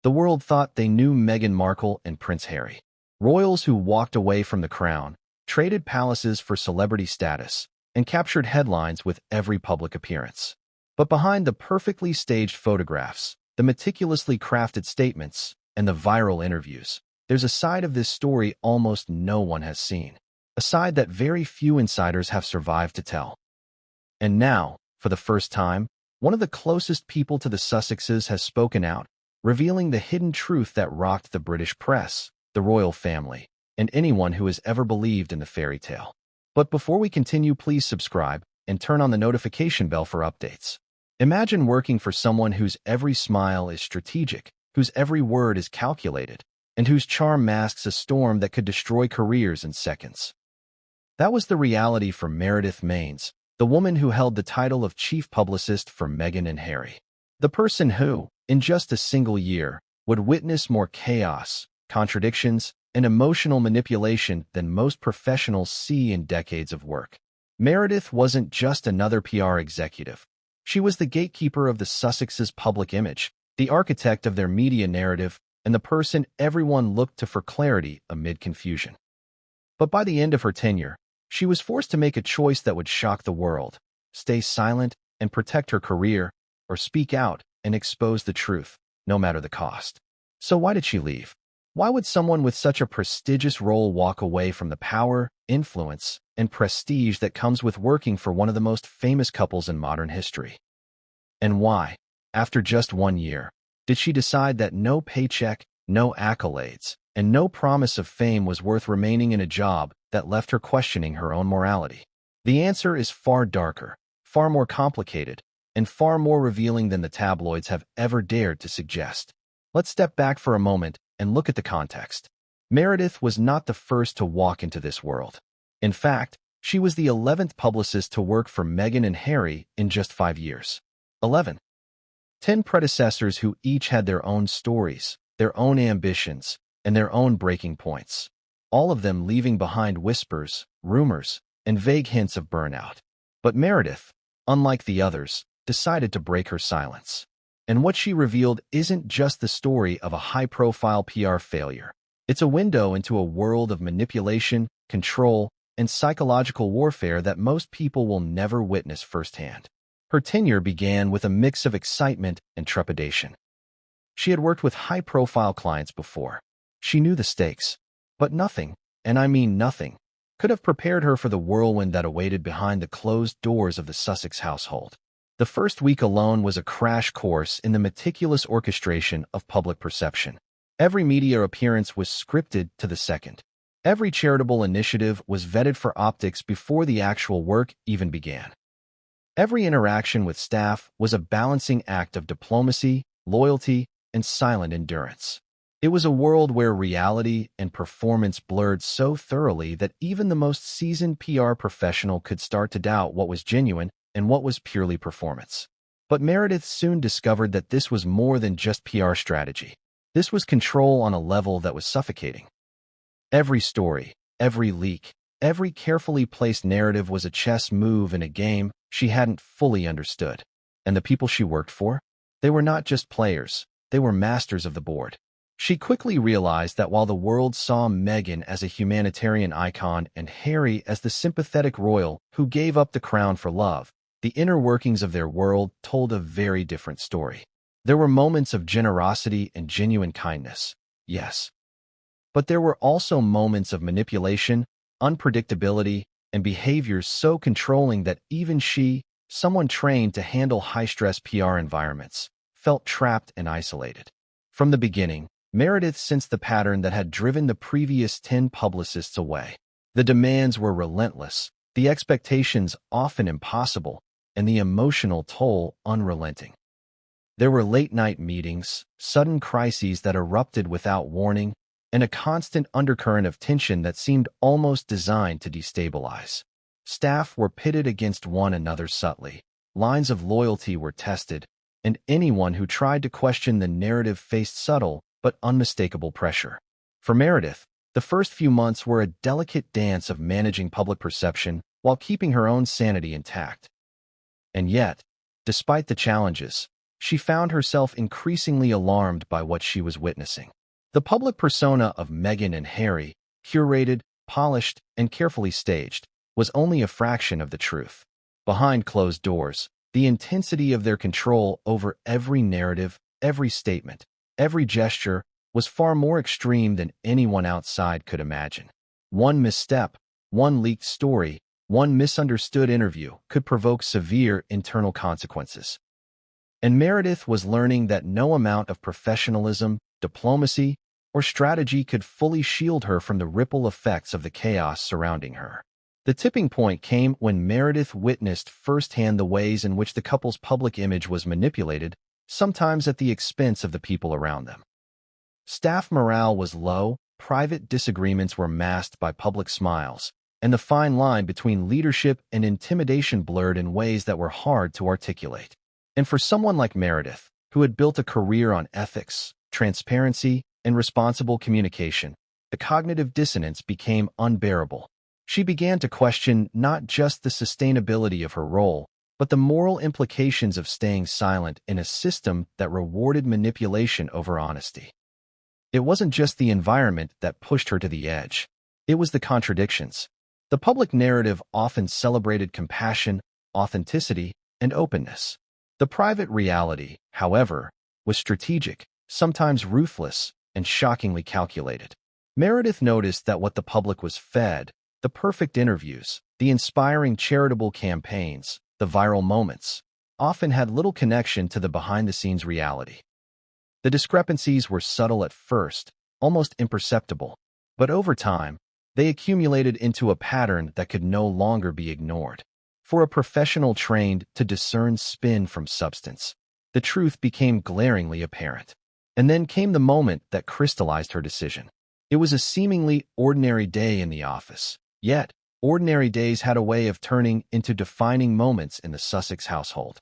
The world thought they knew Meghan Markle and Prince Harry. Royals who walked away from the crown, traded palaces for celebrity status, and captured headlines with every public appearance. But behind the perfectly staged photographs, the meticulously crafted statements, and the viral interviews, there's a side of this story almost no one has seen. A side that very few insiders have survived to tell. And now, for the first time, one of the closest people to the Sussexes has spoken out, revealing the hidden truth that rocked the British press, the royal family, and anyone who has ever believed in the fairy tale. But before we continue, please subscribe and turn on the notification bell for updates. Imagine working for someone whose every smile is strategic, whose every word is calculated, and whose charm masks a storm that could destroy careers in seconds. That was the reality for Meredith Maines, the woman who held the title of chief publicist for Meghan and Harry. The person who, in just a single year, would witness more chaos, contradictions, and emotional manipulation than most professionals see in decades of work. Meredith wasn't just another PR executive. She was the gatekeeper of the Sussexes' public image, the architect of their media narrative, and the person everyone looked to for clarity amid confusion. But by the end of her tenure, she was forced to make a choice that would shock the world: stay silent and protect her career, or speak out and expose the truth, no matter the cost. So why did she leave? Why would someone with such a prestigious role walk away from the power, influence, and prestige that comes with working for one of the most famous couples in modern history? And why, after just 1 year, did she decide that no paycheck, no accolades, and no promise of fame was worth remaining in a job that left her questioning her own morality? The answer is far darker, far more complicated, and far more revealing than the tabloids have ever dared to suggest. Let's step back for a moment and look at the context. Meredith was not the first to walk into this world. In fact, she was the 11th publicist to work for Meghan and Harry in just 5 years. 11. 10 predecessors who each had their own stories, their own ambitions, and their own breaking points. All of them leaving behind whispers, rumors, and vague hints of burnout. But Meredith, unlike the others, decided to break her silence. And what she revealed isn't just the story of a high-profile PR failure. It's a window into a world of manipulation, control, and psychological warfare that most people will never witness firsthand. Her tenure began with a mix of excitement and trepidation. She had worked with high-profile clients before. She knew the stakes. But nothing, and I mean nothing, could have prepared her for the whirlwind that awaited behind the closed doors of the Sussex household. The first week alone was a crash course in the meticulous orchestration of public perception. Every media appearance was scripted to the second. Every charitable initiative was vetted for optics before the actual work even began. Every interaction with staff was a balancing act of diplomacy, loyalty, and silent endurance. It was a world where reality and performance blurred so thoroughly that even the most seasoned PR professional could start to doubt what was genuine and what was purely performance. But Meredith soon discovered that this was more than just PR strategy. This was control on a level that was suffocating. Every story, every leak, every carefully placed narrative was a chess move in a game she hadn't fully understood. And the people she worked for? They were not just players, they were masters of the board. She quickly realized that while the world saw Meghan as a humanitarian icon and Harry as the sympathetic royal who gave up the crown for love, the inner workings of their world told a very different story. There were moments of generosity and genuine kindness, yes. But there were also moments of manipulation, unpredictability, and behaviors so controlling that even she, someone trained to handle high-stress PR environments, felt trapped and isolated. From the beginning, Meredith sensed the pattern that had driven the previous 10 publicists away. The demands were relentless, the expectations often impossible, and the emotional toll unrelenting. There were late-night meetings, sudden crises that erupted without warning, and a constant undercurrent of tension that seemed almost designed to destabilize. Staff were pitted against one another subtly, lines of loyalty were tested, and anyone who tried to question the narrative faced subtle but unmistakable pressure. For Meredith, the first few months were a delicate dance of managing public perception while keeping her own sanity intact. And yet, despite the challenges, she found herself increasingly alarmed by what she was witnessing. The public persona of Meghan and Harry, curated, polished, and carefully staged, was only a fraction of the truth. Behind closed doors, the intensity of their control over every narrative, every statement, every gesture was far more extreme than anyone outside could imagine. One misstep, one leaked story, one misunderstood interview could provoke severe internal consequences. And Meredith was learning that no amount of professionalism, diplomacy, or strategy could fully shield her from the ripple effects of the chaos surrounding her. The tipping point came when Meredith witnessed firsthand the ways in which the couple's public image was manipulated, sometimes at the expense of the people around them. Staff morale was low, private disagreements were masked by public smiles, and the fine line between leadership and intimidation blurred in ways that were hard to articulate. And for someone like Meredith, who had built a career on ethics, transparency, and responsible communication, the cognitive dissonance became unbearable. She began to question not just the sustainability of her role, but the moral implications of staying silent in a system that rewarded manipulation over honesty. It wasn't just the environment that pushed her to the edge. It was the contradictions. The public narrative often celebrated compassion, authenticity, and openness. The private reality, however, was strategic, sometimes ruthless, and shockingly calculated. Meredith noticed that what the public was fed, the perfect interviews, the inspiring charitable campaigns, the viral moments, often had little connection to the behind-the-scenes reality. The discrepancies were subtle at first, almost imperceptible, but over time, they accumulated into a pattern that could no longer be ignored. For a professional trained to discern spin from substance, the truth became glaringly apparent. And then came the moment that crystallized her decision. It was a seemingly ordinary day in the office. Yet, ordinary days had a way of turning into defining moments in the Sussex household.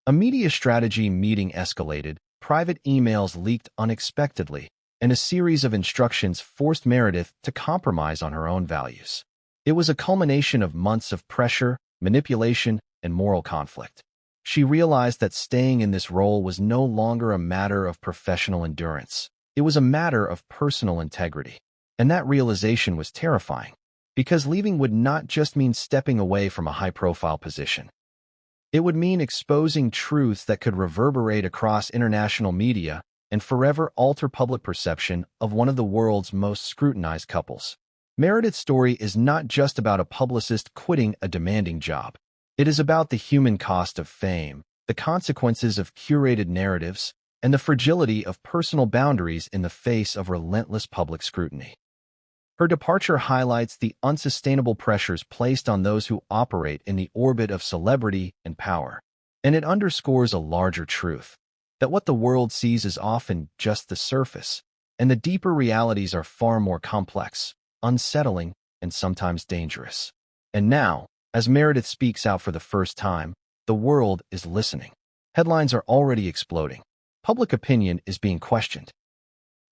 A media strategy meeting escalated, private emails leaked unexpectedly, and a series of instructions forced Meredith to compromise on her own values. It was a culmination of months of pressure, manipulation, and moral conflict. She realized that staying in this role was no longer a matter of professional endurance. It was a matter of personal integrity. And that realization was terrifying, because leaving would not just mean stepping away from a high-profile position. It would mean exposing truths that could reverberate across international media and forever alter public perception of one of the world's most scrutinized couples. Meredith's story is not just about a publicist quitting a demanding job. It is about the human cost of fame, the consequences of curated narratives, and the fragility of personal boundaries in the face of relentless public scrutiny. Her departure highlights the unsustainable pressures placed on those who operate in the orbit of celebrity and power, and it underscores a larger truth, that what the world sees is often just the surface, and the deeper realities are far more complex, unsettling, and sometimes dangerous. And now, as Meredith speaks out for the first time, the world is listening. Headlines are already exploding. Public opinion is being questioned.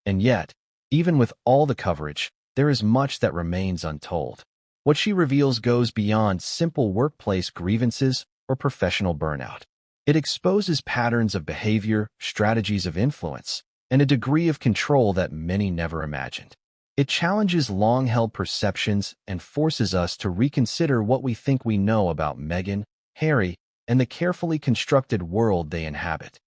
And yet, even with all the coverage, there is much that remains untold. What she reveals goes beyond simple workplace grievances or professional burnout. It exposes patterns of behavior, strategies of influence, and a degree of control that many never imagined. It challenges long-held perceptions and forces us to reconsider what we think we know about Meghan, Harry, and the carefully constructed world they inhabit.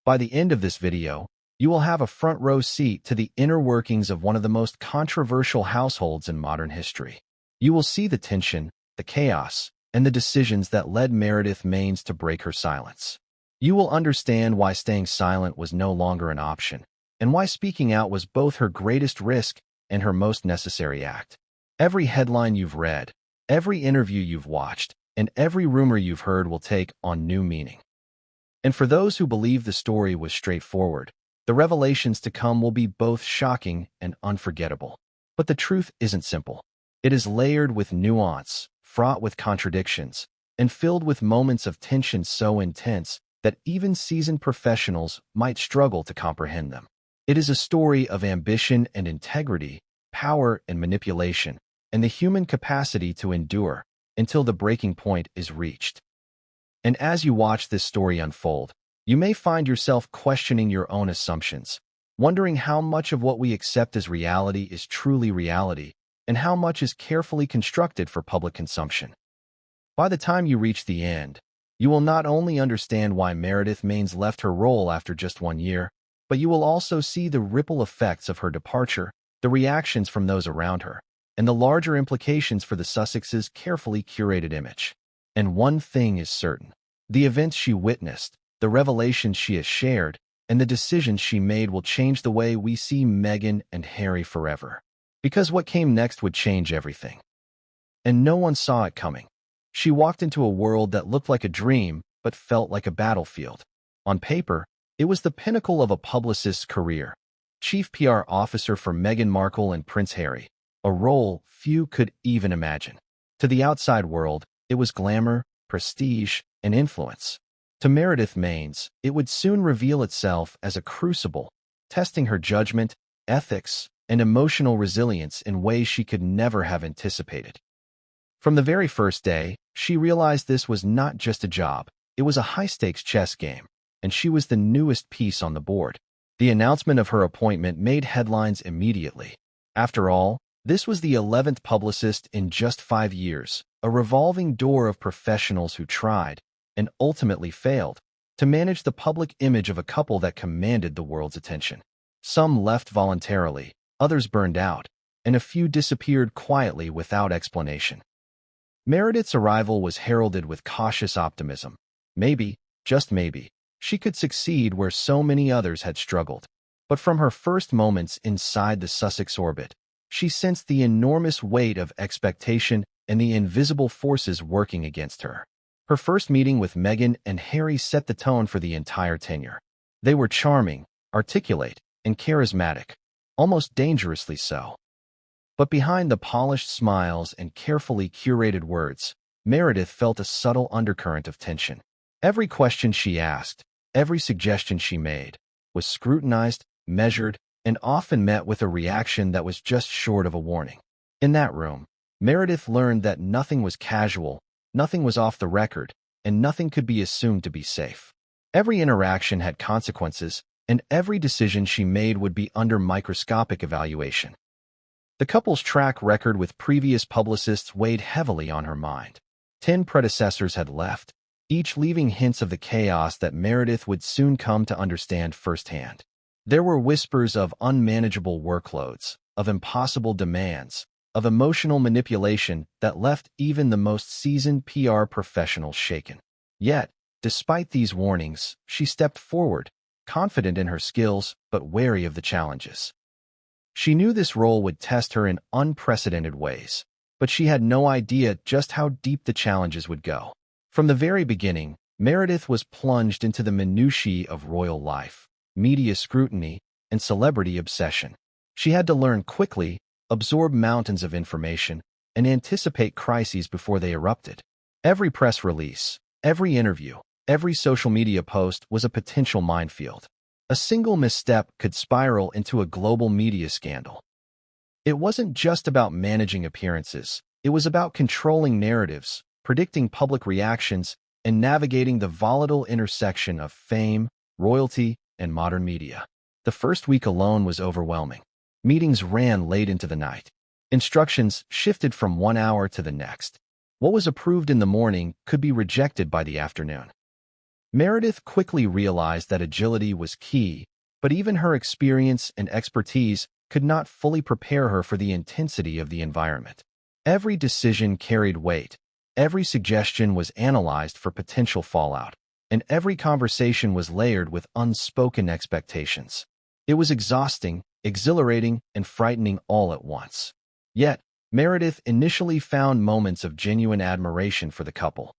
By the end of this video, you will have a front-row seat to the inner workings of one of the most controversial households in modern history. You will see the tension, the chaos, and the decisions that led Meredith Maines to break her silence. You will understand why staying silent was no longer an option, and why speaking out was both her greatest risk and her most necessary act. Every headline you've read, every interview you've watched, and every rumor you've heard will take on new meaning. And for those who believe the story was straightforward, the revelations to come will be both shocking and unforgettable. But the truth isn't simple. It is layered with nuance, fraught with contradictions, and filled with moments of tension so intense that even seasoned professionals might struggle to comprehend them. It is a story of ambition and integrity, power and manipulation, and the human capacity to endure until the breaking point is reached. And as you watch this story unfold, You may find yourself questioning your own assumptions, wondering how much of what we accept as reality is truly reality, and how much is carefully constructed for public consumption. By the time you reach the end, you will not only understand why Meredith Maines left her role after just 1 year, but you will also see the ripple effects of her departure, the reactions from those around her, and the larger implications for the Sussex's carefully curated image. And one thing is certain: the events she witnessed, the revelations she has shared, and the decisions she made will change the way we see Meghan and Harry forever. Because what came next would change everything. And no one saw it coming. She walked into a world that looked like a dream, but felt like a battlefield. On paper, it was the pinnacle of a publicist's career. Chief PR officer for Meghan Markle and Prince Harry, a role few could even imagine. To the outside world, it was glamour, prestige, and influence. To Meredith Maines, it would soon reveal itself as a crucible, testing her judgment, ethics, and emotional resilience in ways she could never have anticipated. From the very first day, she realized this was not just a job, it was a high-stakes chess game, and she was the newest piece on the board. The announcement of her appointment made headlines immediately. After all, this was the 11th publicist in just 5 years, a revolving door of professionals who tried, and ultimately failed, to manage the public image of a couple that commanded the world's attention. Some left voluntarily, others burned out, and a few disappeared quietly without explanation. Meredith's arrival was heralded with cautious optimism. Maybe, just maybe, she could succeed where so many others had struggled. But from her first moments inside the Sussex orbit, she sensed the enormous weight of expectation and the invisible forces working against her. Her first meeting with Meghan and Harry set the tone for the entire tenure. They were charming, articulate, and charismatic, almost dangerously so. But behind the polished smiles and carefully curated words, Meredith felt a subtle undercurrent of tension. Every question she asked, every suggestion she made, was scrutinized, measured, and often met with a reaction that was just short of a warning. In that room, Meredith learned that nothing was casual, nothing was off the record, and nothing could be assumed to be safe. Every interaction had consequences, and every decision she made would be under microscopic evaluation. The couple's track record with previous publicists weighed heavily on her mind. 10 predecessors had left, each leaving hints of the chaos that Meredith would soon come to understand firsthand. There were whispers of unmanageable workloads, of impossible demands, of emotional manipulation that left even the most seasoned PR professionals shaken. Yet, despite these warnings, she stepped forward, confident in her skills but wary of the challenges. She knew this role would test her in unprecedented ways, but she had no idea just how deep the challenges would go. From the very beginning, Meredith was plunged into the minutiae of royal life, media scrutiny, and celebrity obsession. She had to learn quickly, absorb mountains of information, and anticipate crises before they erupted. Every press release, every interview, every social media post was a potential minefield. A single misstep could spiral into a global media scandal. It wasn't just about managing appearances. It was about controlling narratives, predicting public reactions, and navigating the volatile intersection of fame, royalty, and modern media. The first week alone was overwhelming. Meetings ran late into the night. Instructions shifted from 1 hour to the next. What was approved in the morning could be rejected by the afternoon. Meredith quickly realized that agility was key, but even her experience and expertise could not fully prepare her for the intensity of the environment. Every decision carried weight, every suggestion was analyzed for potential fallout, and every conversation was layered with unspoken expectations. It was exhausting, exhilarating, and frightening all at once. Yet, Meredith initially found moments of genuine admiration for the couple.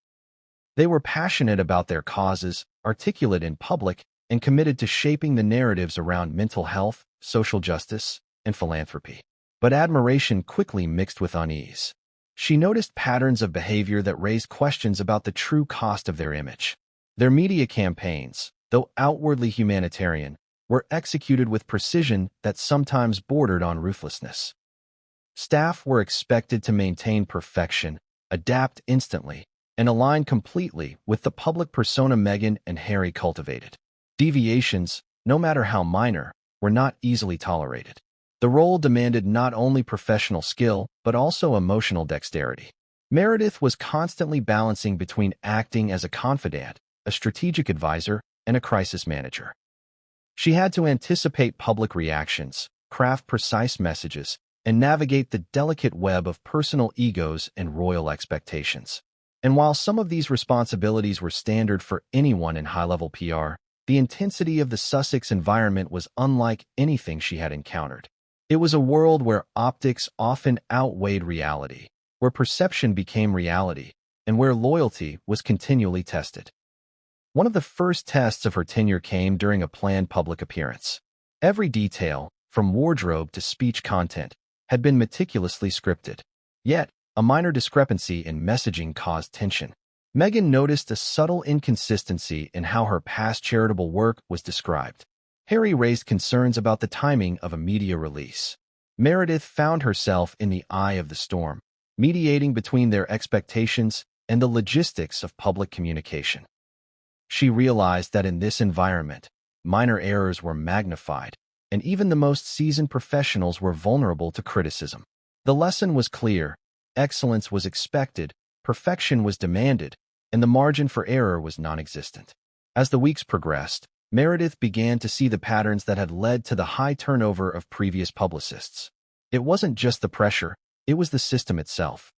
They were passionate about their causes, articulate in public, and committed to shaping the narratives around mental health, social justice, and philanthropy. But admiration quickly mixed with unease. She noticed patterns of behavior that raised questions about the true cost of their image. Their media campaigns, though outwardly humanitarian, were executed with precision that sometimes bordered on ruthlessness. Staff were expected to maintain perfection, adapt instantly, and aligned completely with the public persona Meghan and Harry cultivated. Deviations, no matter how minor, were not easily tolerated. The role demanded not only professional skill, but also emotional dexterity. Meredith was constantly balancing between acting as a confidant, a strategic advisor, and a crisis manager. She had to anticipate public reactions, craft precise messages, and navigate the delicate web of personal egos and royal expectations. And while some of these responsibilities were standard for anyone in high-level PR, the intensity of the Sussex environment was unlike anything she had encountered. It was a world where optics often outweighed reality, where perception became reality, and where loyalty was continually tested. One of the first tests of her tenure came during a planned public appearance. Every detail, from wardrobe to speech content, had been meticulously scripted. Yet, a minor discrepancy in messaging caused tension. Meghan noticed a subtle inconsistency in how her past charitable work was described. Harry raised concerns about the timing of a media release. Meredith found herself in the eye of the storm, mediating between their expectations and the logistics of public communication. She realized that in this environment, minor errors were magnified, and even the most seasoned professionals were vulnerable to criticism. The lesson was clear: excellence was expected, perfection was demanded, and the margin for error was non-existent. As the weeks progressed, Meredith began to see the patterns that had led to the high turnover of previous publicists. It wasn't just the pressure, it was the system itself.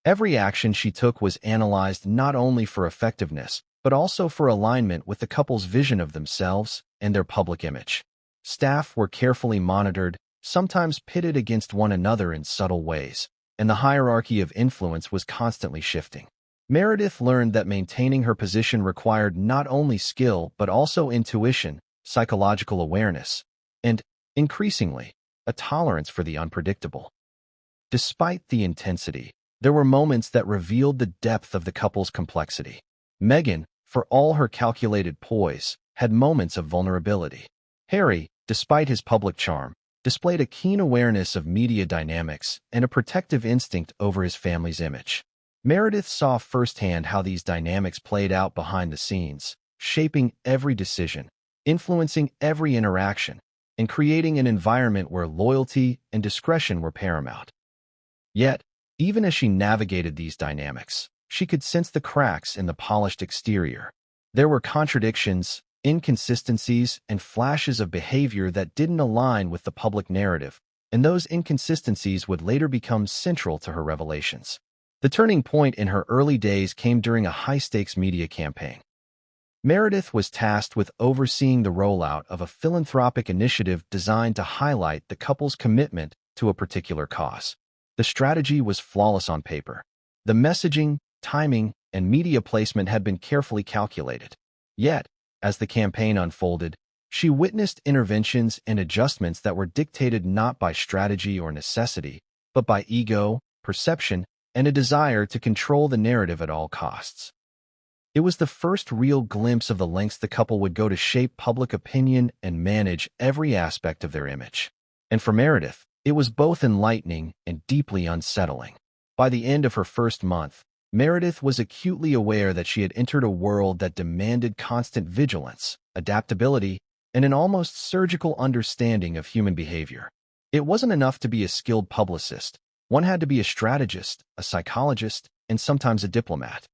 Every action she took was analyzed not only for effectiveness, but also for alignment with the couple's vision of themselves and their public image. Staff were carefully monitored, sometimes pitted against one another in subtle ways, and the hierarchy of influence was constantly shifting. Meredith learned that maintaining her position required not only skill but also intuition, psychological awareness, and, increasingly, a tolerance for the unpredictable. Despite the intensity, there were moments that revealed the depth of the couple's complexity. Meghan, for all her calculated poise, had moments of vulnerability. Harry, despite his public charm, displayed a keen awareness of media dynamics and a protective instinct over his family's image. Meredith saw firsthand how these dynamics played out behind the scenes, shaping every decision, influencing every interaction, and creating an environment where loyalty and discretion were paramount. Yet, even as she navigated these dynamics, she could sense the cracks in the polished exterior. There were contradictions, inconsistencies, and flashes of behavior that didn't align with the public narrative, and those inconsistencies would later become central to her revelations. The turning point in her early days came during a high-stakes media campaign. Meredith was tasked with overseeing the rollout of a philanthropic initiative designed to highlight the couple's commitment to a particular cause. The strategy was flawless on paper. The messaging, timing, and media placement had been carefully calculated. Yet, as the campaign unfolded, she witnessed interventions and adjustments that were dictated not by strategy or necessity, but by ego, perception, and a desire to control the narrative at all costs. It was the first real glimpse of the lengths the couple would go to shape public opinion and manage every aspect of their image. And for Meredith, it was both enlightening and deeply unsettling. By the end of her first month, Meredith was acutely aware that she had entered a world that demanded constant vigilance, adaptability, and an almost surgical understanding of human behavior. It wasn't enough to be a skilled publicist. One had to be a strategist, a psychologist, and sometimes a diplomat.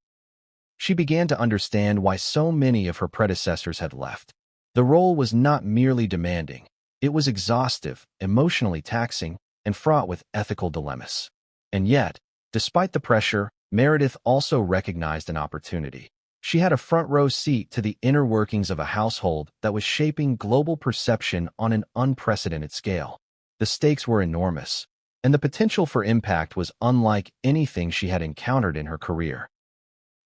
She began to understand why so many of her predecessors had left. The role was not merely demanding. It was exhaustive, emotionally taxing, and fraught with ethical dilemmas. And yet, despite the pressure, Meredith also recognized an opportunity. She had a front-row seat to the inner workings of a household that was shaping global perception on an unprecedented scale. The stakes were enormous, and the potential for impact was unlike anything she had encountered in her career.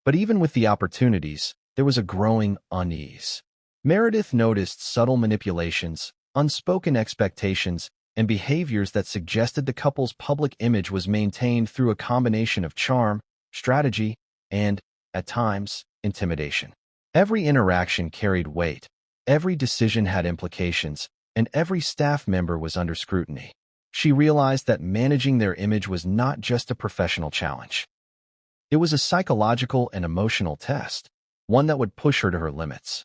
But even with the opportunities, there was a growing unease. Meredith noticed subtle manipulations, unspoken expectations, and behaviors that suggested the couple's public image was maintained through a combination of charm, strategy, and, at times, intimidation. Every interaction carried weight, every decision had implications, and every staff member was under scrutiny. She realized that managing their image was not just a professional challenge. It was a psychological and emotional test, one that would push her to her limits.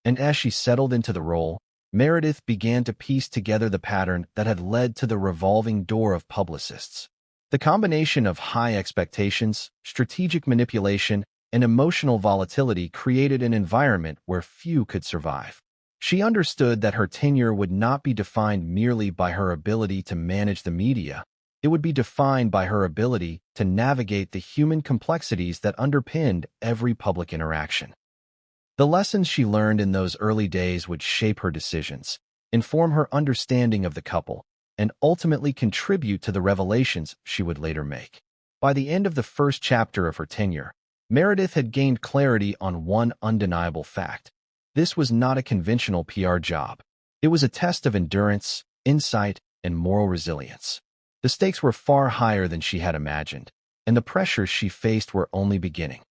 And as she settled into the role, Meredith began to piece together the pattern that had led to the revolving door of publicists. The combination of high expectations, strategic manipulation, and emotional volatility created an environment where few could survive. She understood that her tenure would not be defined merely by her ability to manage the media. It would be defined by her ability to navigate the human complexities that underpinned every public interaction. The lessons she learned in those early days would shape her decisions, inform her understanding of the couple, and ultimately contribute to the revelations she would later make. By the end of the first chapter of her tenure, Meredith had gained clarity on one undeniable fact. This was not a conventional PR job. It was a test of endurance, insight, and moral resilience. The stakes were far higher than she had imagined, and the pressures she faced were only beginning.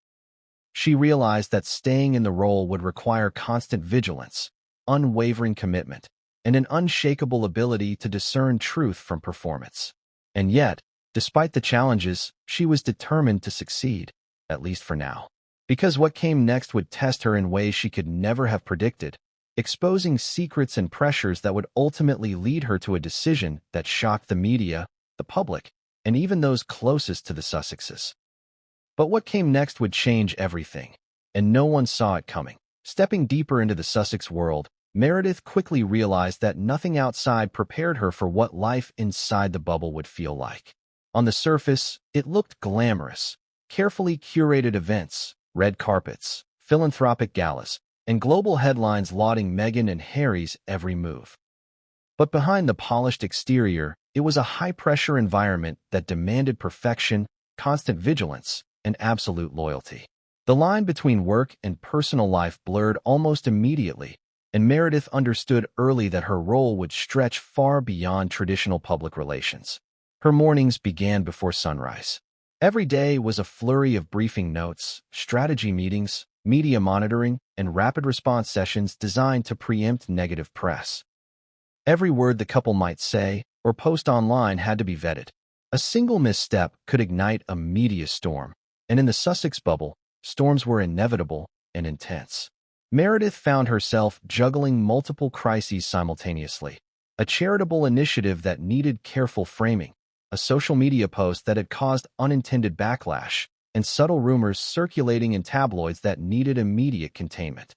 She realized that staying in the role would require constant vigilance, unwavering commitment, and an unshakable ability to discern truth from performance. And yet, despite the challenges, she was determined to succeed, at least for now. Because what came next would test her in ways she could never have predicted, exposing secrets and pressures that would ultimately lead her to a decision that shocked the media, the public, and even those closest to the Sussexes. But what came next would change everything, and no one saw it coming. Stepping deeper into the Sussex world, Meredith quickly realized that nothing outside prepared her for what life inside the bubble would feel like. On the surface, it looked glamorous. Carefully curated events, red carpets, philanthropic galas, and global headlines lauding Meghan and Harry's every move. But behind the polished exterior, it was a high-pressure environment that demanded perfection, constant vigilance, and absolute loyalty. The line between work and personal life blurred almost immediately, and Meredith understood early that her role would stretch far beyond traditional public relations. Her mornings began before sunrise. Every day was a flurry of briefing notes, strategy meetings, media monitoring, and rapid response sessions designed to preempt negative press. Every word the couple might say or post online had to be vetted. A single misstep could ignite a media storm, and in the Sussex bubble, storms were inevitable and intense. Meredith found herself juggling multiple crises simultaneously: a charitable initiative that needed careful framing, a social media post that had caused unintended backlash, and subtle rumors circulating in tabloids that needed immediate containment.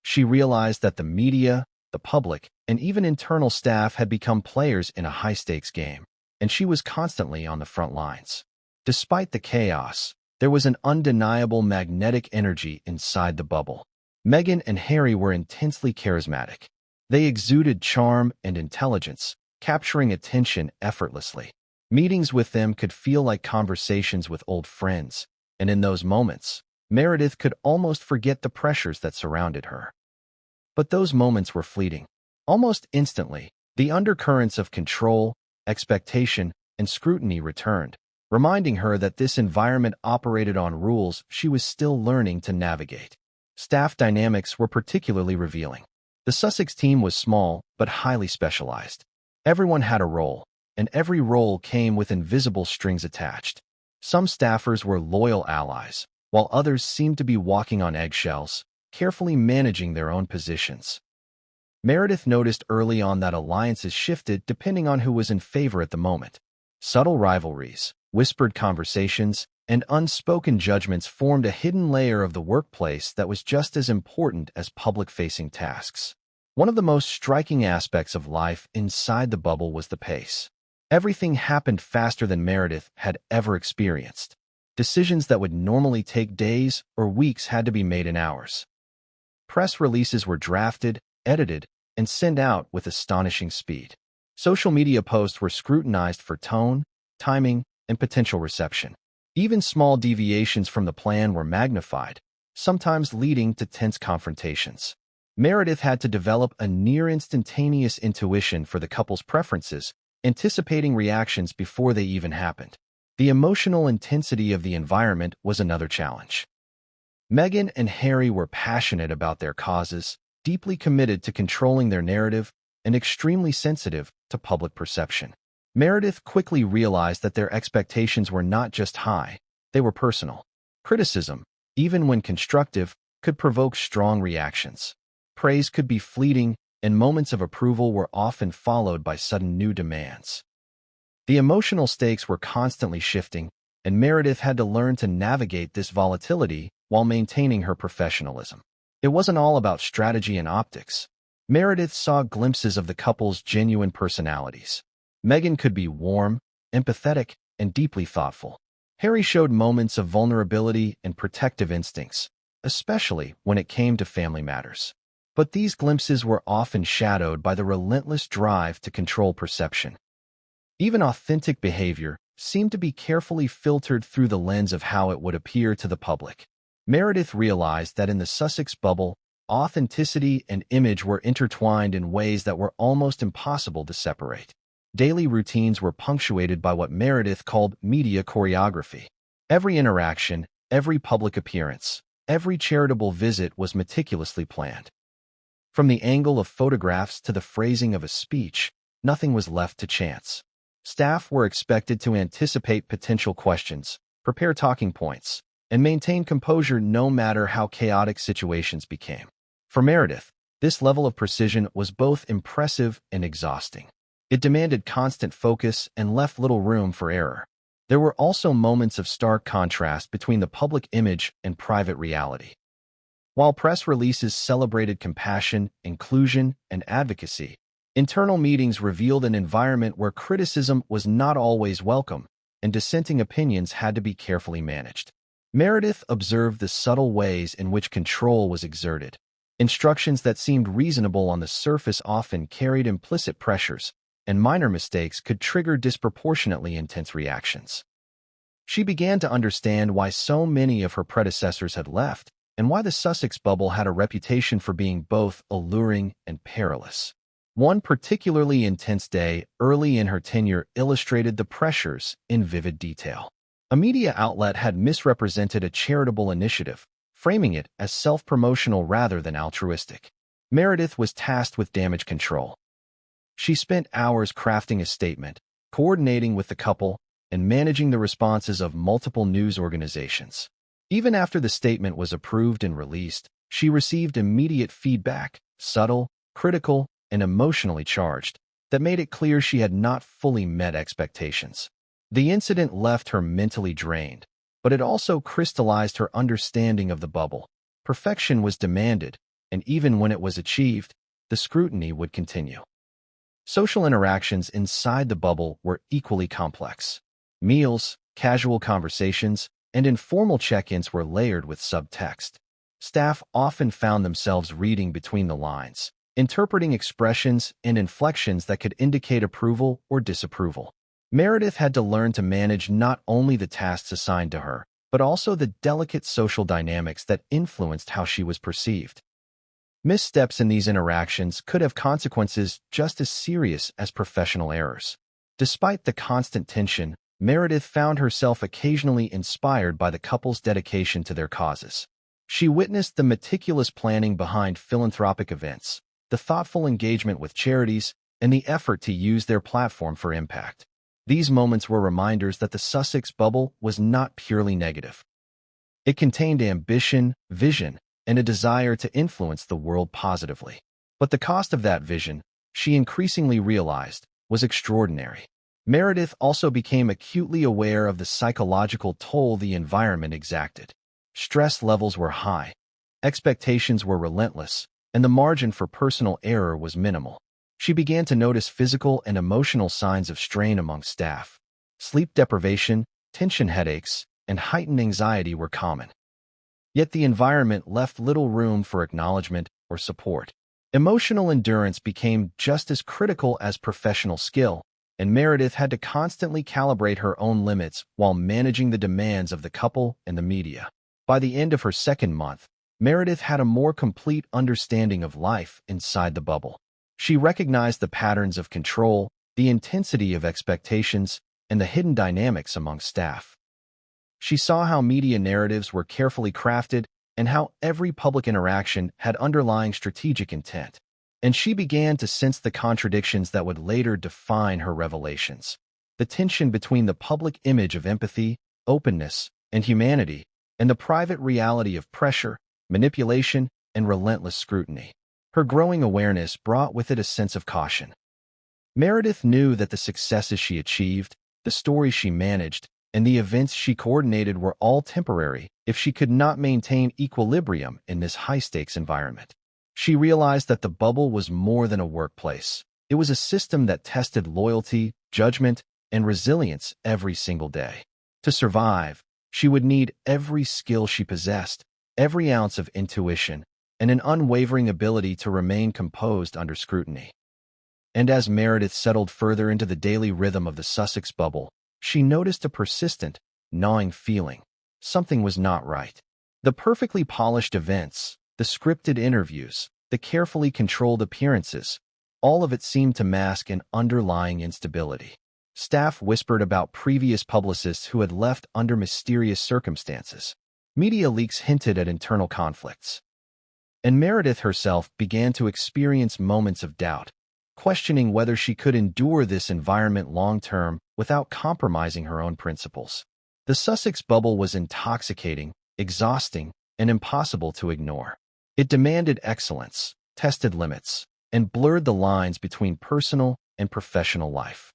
She realized that the media, the public, and even internal staff had become players in a high-stakes game, and she was constantly on the front lines. Despite the chaos, there was an undeniable magnetic energy inside the bubble. Meghan and Harry were intensely charismatic. They exuded charm and intelligence, capturing attention effortlessly. Meetings with them could feel like conversations with old friends, and in those moments, Meredith could almost forget the pressures that surrounded her. But those moments were fleeting. Almost instantly, the undercurrents of control, expectation, and scrutiny returned, reminding her that this environment operated on rules she was still learning to navigate. Staff dynamics were particularly revealing. The Sussex team was small but highly specialized. Everyone had a role, and every role came with invisible strings attached. Some staffers were loyal allies, while others seemed to be walking on eggshells, carefully managing their own positions. Meredith noticed early on that alliances shifted depending on who was in favor at the moment. Subtle rivalries, whispered conversations, and unspoken judgments formed a hidden layer of the workplace that was just as important as public-facing tasks. One of the most striking aspects of life inside the bubble was the pace. Everything happened faster than Meredith had ever experienced. Decisions that would normally take days or weeks had to be made in hours. Press releases were drafted, edited, and sent out with astonishing speed. Social media posts were scrutinized for tone, timing, and potential reception. Even small deviations from the plan were magnified, sometimes leading to tense confrontations. Meredith had to develop a near-instantaneous intuition for the couple's preferences, anticipating reactions before they even happened. The emotional intensity of the environment was another challenge. Meghan and Harry were passionate about their causes, deeply committed to controlling their narrative, and extremely sensitive to public perception. Meredith quickly realized that their expectations were not just high, They were personal. Criticism, even when constructive, could provoke strong reactions. Praise could be fleeting, and moments of approval were often followed by sudden new demands. The emotional stakes were constantly shifting, and Meredith had to learn to navigate this volatility while maintaining her professionalism. It wasn't all about strategy and optics. Meredith saw glimpses of the couple's genuine personalities. Meghan could be warm, empathetic, and deeply thoughtful. Harry showed moments of vulnerability and protective instincts, especially when it came to family matters. But these glimpses were often shadowed by the relentless drive to control perception. Even authentic behavior seemed to be carefully filtered through the lens of how it would appear to the public. Meredith realized that in the Sussex bubble, authenticity and image were intertwined in ways that were almost impossible to separate. Daily routines were punctuated by what Meredith called media choreography. Every interaction, every public appearance, every charitable visit was meticulously planned. From the angle of photographs to the phrasing of a speech, nothing was left to chance. Staff were expected to anticipate potential questions, prepare talking points, and maintain composure no matter how chaotic situations became. For Meredith, this level of precision was both impressive and exhausting. It demanded constant focus and left little room for error. There were also moments of stark contrast between the public image and private reality. While press releases celebrated compassion, inclusion, and advocacy, internal meetings revealed an environment where criticism was not always welcome, and dissenting opinions had to be carefully managed. Meredith observed the subtle ways in which control was exerted. Instructions that seemed reasonable on the surface often carried implicit pressures, and minor mistakes could trigger disproportionately intense reactions. She began to understand why so many of her predecessors had left, and why the Sussex bubble had a reputation for being both alluring and perilous. One particularly intense day early in her tenure illustrated the pressures in vivid detail. A media outlet had misrepresented a charitable initiative, framing it as self-promotional rather than altruistic. Meredith was tasked with damage control. She spent hours crafting a statement, coordinating with the couple, and managing the responses of multiple news organizations. Even after the statement was approved and released, she received immediate feedback, subtle, critical, and emotionally charged, that made it clear she had not fully met expectations. The incident left her mentally drained, but it also crystallized her understanding of the bubble. Perfection was demanded, and even when it was achieved, the scrutiny would continue. Social interactions inside the bubble were equally complex. Meals, casual conversations, and informal check-ins were layered with subtext. Staff often found themselves reading between the lines, interpreting expressions and inflections that could indicate approval or disapproval. Meredith had to learn to manage not only the tasks assigned to her, but also the delicate social dynamics that influenced how she was perceived. Missteps in these interactions could have consequences just as serious as professional errors. Despite the constant tension, Meredith found herself occasionally inspired by the couple's dedication to their causes. She witnessed the meticulous planning behind philanthropic events, the thoughtful engagement with charities, and the effort to use their platform for impact. These moments were reminders that the Sussex bubble was not purely negative. It contained ambition, vision, and a desire to influence the world positively. But the cost of that vision, she increasingly realized, was extraordinary. Meredith also became acutely aware of the psychological toll the environment exacted. Stress levels were high, expectations were relentless, and the margin for personal error was minimal. She began to notice physical and emotional signs of strain among staff. Sleep deprivation, tension headaches, and heightened anxiety were common. Yet the environment left little room for acknowledgement or support. Emotional endurance became just as critical as professional skill, and Meredith had to constantly calibrate her own limits while managing the demands of the couple and the media. By the end of her second month, Meredith had a more complete understanding of life inside the bubble. She recognized the patterns of control, the intensity of expectations, and the hidden dynamics among staff. She saw how media narratives were carefully crafted and how every public interaction had underlying strategic intent. And she began to sense the contradictions that would later define her revelations. The tension between the public image of empathy, openness, and humanity, and the private reality of pressure, manipulation, and relentless scrutiny. Her growing awareness brought with it a sense of caution. Meredith knew that the successes she achieved, the stories she managed, and the events she coordinated were all temporary if she could not maintain equilibrium in this high-stakes environment. She realized that the bubble was more than a workplace. It was a system that tested loyalty, judgment, and resilience every single day. To survive, she would need every skill she possessed, every ounce of intuition, and an unwavering ability to remain composed under scrutiny. And as Meredith settled further into the daily rhythm of the Sussex bubble, she noticed a persistent, gnawing feeling. Something was not right. The perfectly polished events, the scripted interviews, the carefully controlled appearances, all of it seemed to mask an underlying instability. Staff whispered about previous publicists who had left under mysterious circumstances. Media leaks hinted at internal conflicts. And Meredith herself began to experience moments of doubt, questioning whether she could endure this environment long-term without compromising her own principles. The Sussex bubble was intoxicating, exhausting, and impossible to ignore. It demanded excellence, tested limits, and blurred the lines between personal and professional life.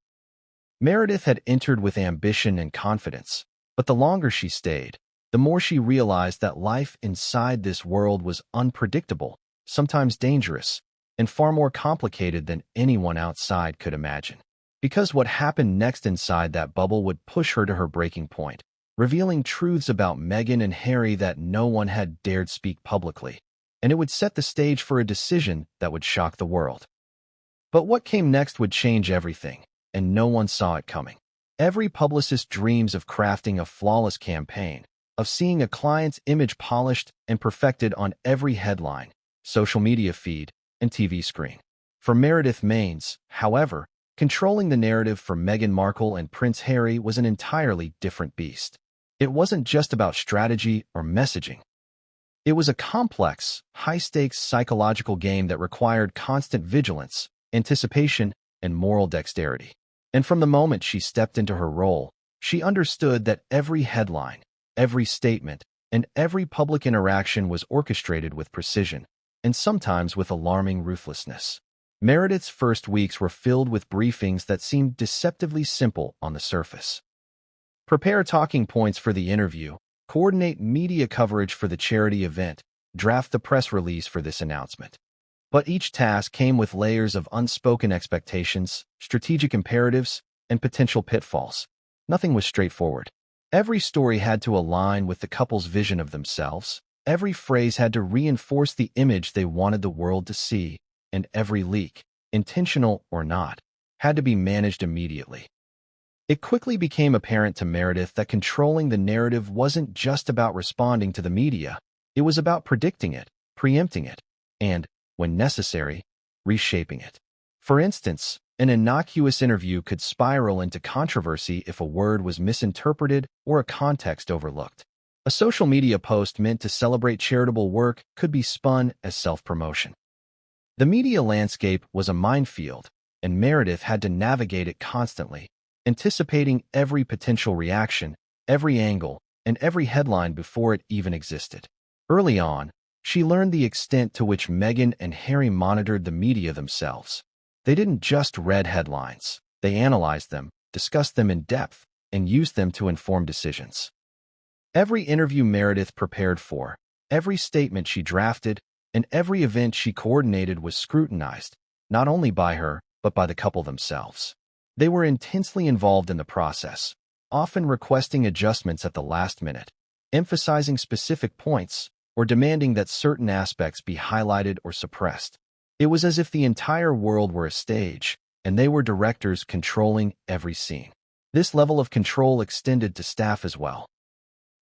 Meredith had entered with ambition and confidence, but the longer she stayed, the more she realized that life inside this world was unpredictable, sometimes dangerous, and far more complicated than anyone outside could imagine. Because what happened next inside that bubble would push her to her breaking point, revealing truths about Meghan and Harry that no one had dared speak publicly, and it would set the stage for a decision that would shock the world. But what came next would change everything, and no one saw it coming. Every publicist dreams of crafting a flawless campaign, of seeing a client's image polished and perfected on every headline, social media feed, and TV screen. For Meredith Maines, however, controlling the narrative for Meghan Markle and Prince Harry was an entirely different beast. It wasn't just about strategy or messaging. It was a complex, high-stakes psychological game that required constant vigilance, anticipation, and moral dexterity. And from the moment she stepped into her role, she understood that every headline, every statement, and every public interaction was orchestrated with precision, and sometimes with alarming ruthlessness. Meredith's first weeks were filled with briefings that seemed deceptively simple on the surface. Prepare talking points for the interview, coordinate media coverage for the charity event, draft the press release for this announcement. But each task came with layers of unspoken expectations, strategic imperatives, and potential pitfalls. Nothing was straightforward. Every story had to align with the couple's vision of themselves. Every phrase had to reinforce the image they wanted the world to see, and every leak, intentional or not, had to be managed immediately. It quickly became apparent to Meredith that controlling the narrative wasn't just about responding to the media. It was about predicting it, preempting it, and, when necessary, reshaping it. For instance, an innocuous interview could spiral into controversy if a word was misinterpreted or a context overlooked. A social media post meant to celebrate charitable work could be spun as self-promotion. The media landscape was a minefield, and Meredith had to navigate it constantly, anticipating every potential reaction, every angle, and every headline before it even existed. Early on, she learned the extent to which Meghan and Harry monitored the media themselves. They didn't just read headlines. They analyzed them, discussed them in depth, and used them to inform decisions. Every interview Meredith prepared for, every statement she drafted, and every event she coordinated was scrutinized, not only by her, but by the couple themselves. They were intensely involved in the process, often requesting adjustments at the last minute, emphasizing specific points, or demanding that certain aspects be highlighted or suppressed. It was as if the entire world were a stage, and they were directors controlling every scene. This level of control extended to staff as well.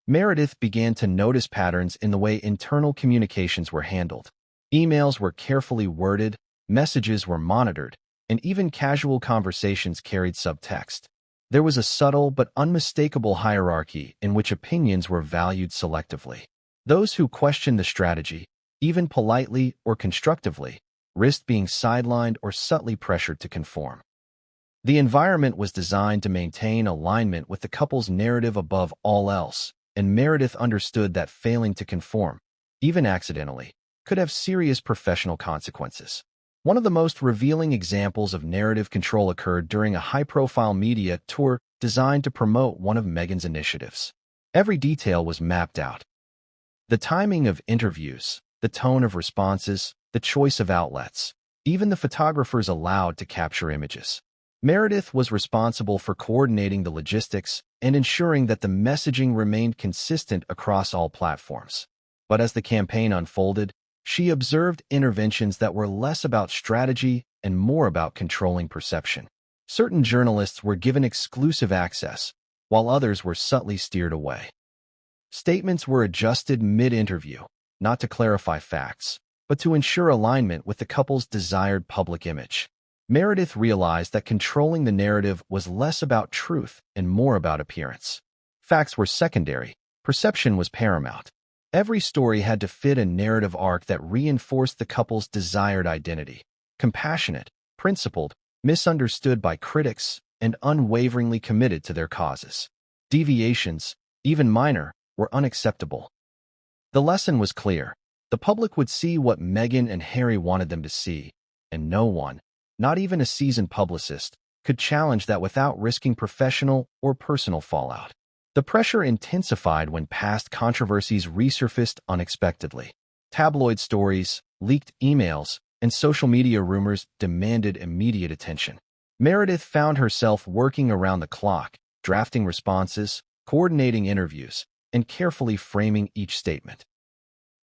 Meredith began to notice patterns in the way internal communications were handled. Emails were carefully worded, messages were monitored, and even casual conversations carried subtext. There was a subtle but unmistakable hierarchy in which opinions were valued selectively. Those who questioned the strategy, even politely or constructively, risked being sidelined or subtly pressured to conform. The environment was designed to maintain alignment with the couple's narrative above all else, and Meredith understood that failing to conform, even accidentally, could have serious professional consequences. One of the most revealing examples of narrative control occurred during a high-profile media tour designed to promote one of Meghan's initiatives. Every detail was mapped out. The timing of interviews, the tone of responses, the choice of outlets, even the photographers allowed to capture images. Meredith was responsible for coordinating the logistics and ensuring that the messaging remained consistent across all platforms. But as the campaign unfolded, she observed interventions that were less about strategy and more about controlling perception. Certain journalists were given exclusive access, while others were subtly steered away. Statements were adjusted mid-interview, not to clarify facts, but to ensure alignment with the couple's desired public image. Meredith realized that controlling the narrative was less about truth and more about appearance. Facts were secondary, perception was paramount. Every story had to fit a narrative arc that reinforced the couple's desired identity: compassionate, principled, misunderstood by critics, and unwaveringly committed to their causes. Deviations, even minor, were unacceptable. The lesson was clear. The public would see what Meghan and Harry wanted them to see, and no one, not even a seasoned publicist, could challenge that without risking professional or personal fallout. The pressure intensified when past controversies resurfaced unexpectedly. Tabloid stories, leaked emails, and social media rumors demanded immediate attention. Meredith found herself working around the clock, drafting responses, coordinating interviews, and carefully framing each statement.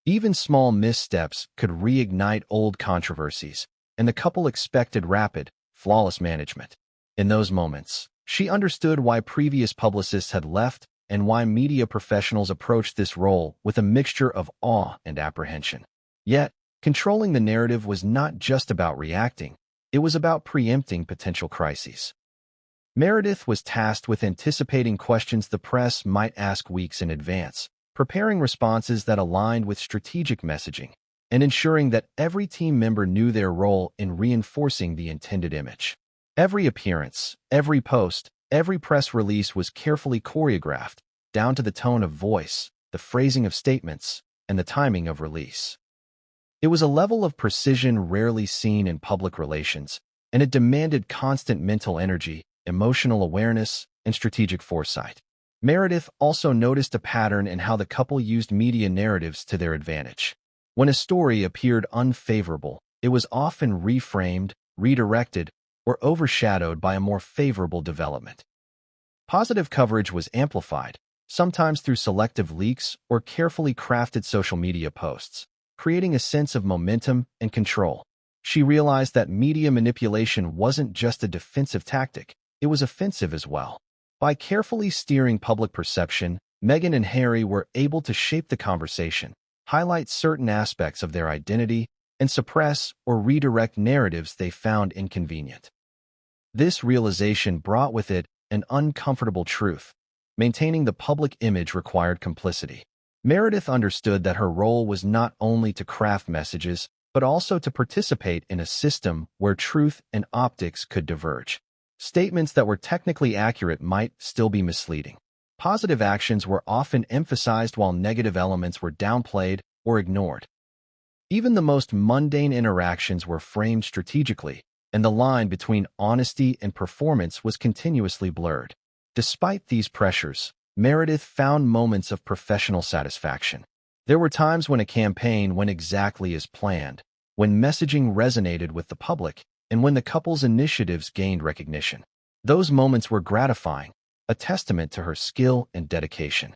Even small missteps could reignite old controversies, and the couple expected rapid, flawless management. In those moments, she understood why previous publicists had left and why media professionals approached this role with a mixture of awe and apprehension. Yet, controlling the narrative was not just about reacting, it was about preempting potential crises. Meredith was tasked with anticipating questions the press might ask weeks in advance, preparing responses that aligned with strategic messaging, and ensuring that every team member knew their role in reinforcing the intended image. Every appearance, every post, every press release was carefully choreographed, down to the tone of voice, the phrasing of statements, and the timing of release. It was a level of precision rarely seen in public relations, and it demanded constant mental energy, emotional awareness, and strategic foresight. Meredith also noticed a pattern in how the couple used media narratives to their advantage. When a story appeared unfavorable, it was often reframed, redirected, or overshadowed by a more favorable development. Positive coverage was amplified, sometimes through selective leaks or carefully crafted social media posts, creating a sense of momentum and control. She realized that media manipulation wasn't just a defensive tactic, it was offensive as well. By carefully steering public perception, Meghan and Harry were able to shape the conversation, highlight certain aspects of their identity, and suppress or redirect narratives they found inconvenient. This realization brought with it an uncomfortable truth. Maintaining the public image required complicity. Meredith understood that her role was not only to craft messages, but also to participate in a system where truth and optics could diverge. Statements that were technically accurate might still be misleading. Positive actions were often emphasized while negative elements were downplayed or ignored. Even the most mundane interactions were framed strategically, and the line between honesty and performance was continuously blurred. Despite these pressures, Meredith found moments of professional satisfaction. There were times when a campaign went exactly as planned, when messaging resonated with the public, and when the couple's initiatives gained recognition. Those moments were gratifying, a testament to her skill and dedication.